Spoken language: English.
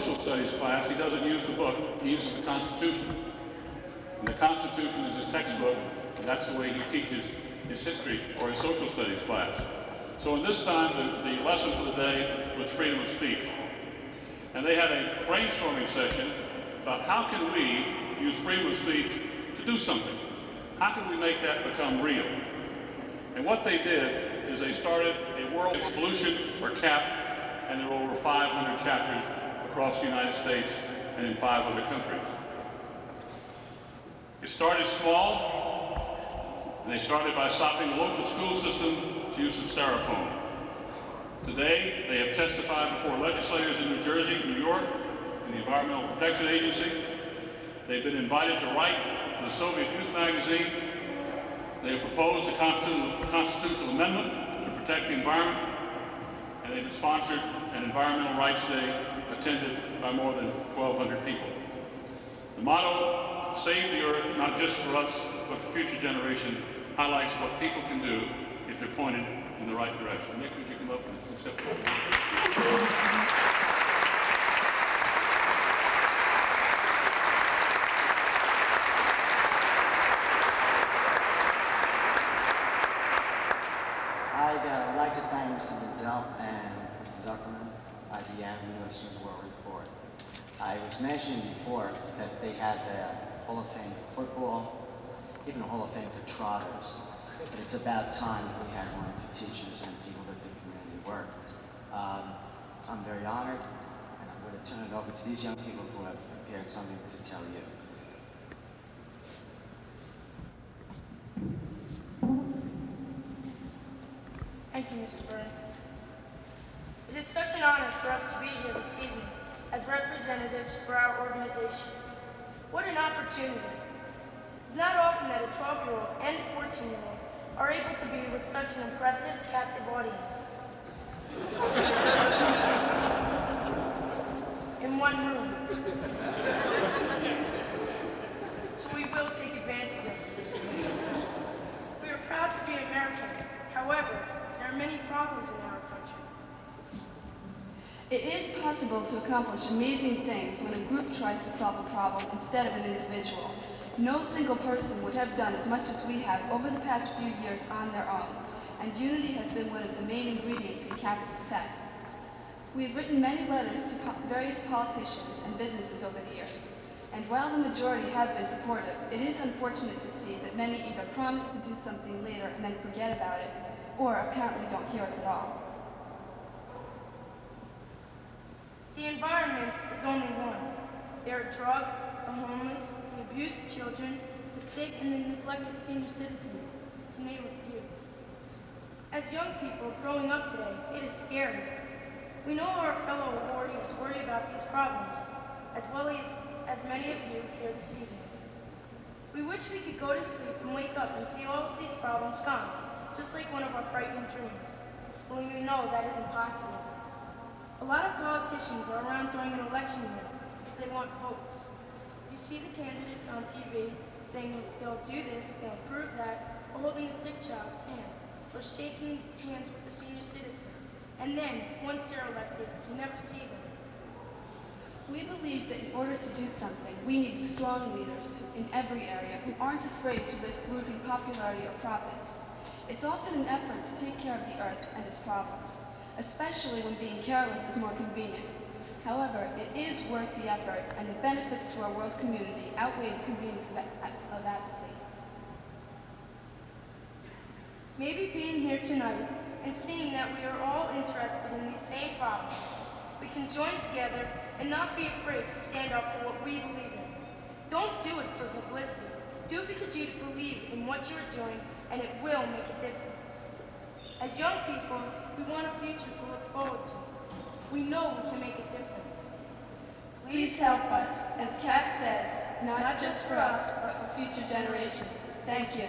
social studies class, he doesn't use the book, he uses the Constitution. And the Constitution is his textbook, and that's the way he teaches his history or his social studies class. So in this time, the lesson for the day was freedom of speech. And they had a brainstorming session about how can we use freedom of speech to do something? How can we make that become real? And what they did is they started a world solution, or CAP, and there were over 500 chapters across the United States and in 5 other countries. It started small, and they started by stopping the local school system's use of styrofoam. Today, they have testified before legislators in New Jersey, New York, and the Environmental Protection Agency. They've been invited to write for the Soviet Youth Magazine. They have proposed a constitutional amendment to protect the environment, and they've sponsored an Environmental Rights Day attended by more than 1,200 people. The motto, "Save the Earth, not just for us, but for future generations," highlights what people can do if they're pointed in the right direction. Nick, would you come up and accept the I'd like to thank Mr. Denzel and Mr. Zuckerman, IBM, and listeners World Report. I was mentioning before that they have a Hall of Fame for football, even a Hall of Fame for trotters. But it's about time that we had one for teachers and people that do community work. I'm very honored, and I'm going to turn it over to these young people who have prepared something to tell you. Thank you, Mr. Byrne. It is such an honor for us to be here this evening as representatives for our organization. What an opportunity. It's not often that a 12-year-old and 14-year-old are able to be with such an impressive, captive audience. In one room. So we will take advantage of this. We are proud to be Americans. However, there are many problems in our country. It is possible to accomplish amazing things when a group tries to solve a problem instead of an individual. No single person would have done as much as we have over the past few years on their own, and unity has been one of the main ingredients in CAP's success. We have written many letters to various politicians and businesses over the years, and while the majority have been supportive, it is unfortunate to see that many either promise to do something later and then forget about it, or apparently don't hear us at all. The environment is only one. There are drugs, the homeless, the abused children, the sick, and the neglected senior citizens, to name a few. As young people growing up today, it is scary. We know our fellow warriors worry about these problems, as well as many of you here this evening. We wish we could go to sleep and wake up and see all of these problems gone, just like one of our frightening dreams. But we know that is impossible. A lot of politicians are around during an election year because they want votes. You see the candidates on TV saying they'll do this, they'll prove that, or holding a sick child's hand, or shaking hands with a senior citizen. And then, once they're elected, you never see them. We believe that in order to do something, we need strong leaders in every area who aren't afraid to risk losing popularity or profits. It's often an effort to take care of the earth and its problems, especially when being careless is more convenient. However, it is worth the effort, and the benefits to our world's community outweigh the convenience of apathy. Maybe being here tonight and seeing that we are all interested in these same problems, we can join together and not be afraid to stand up for what we believe in. Don't do it for publicity. Do it because you believe in what you are doing, and it will make a difference. As young people, we want a future to look forward to. We know we can make a difference. Please help us, as CAP says, not just for us, but for future generations. Thank you.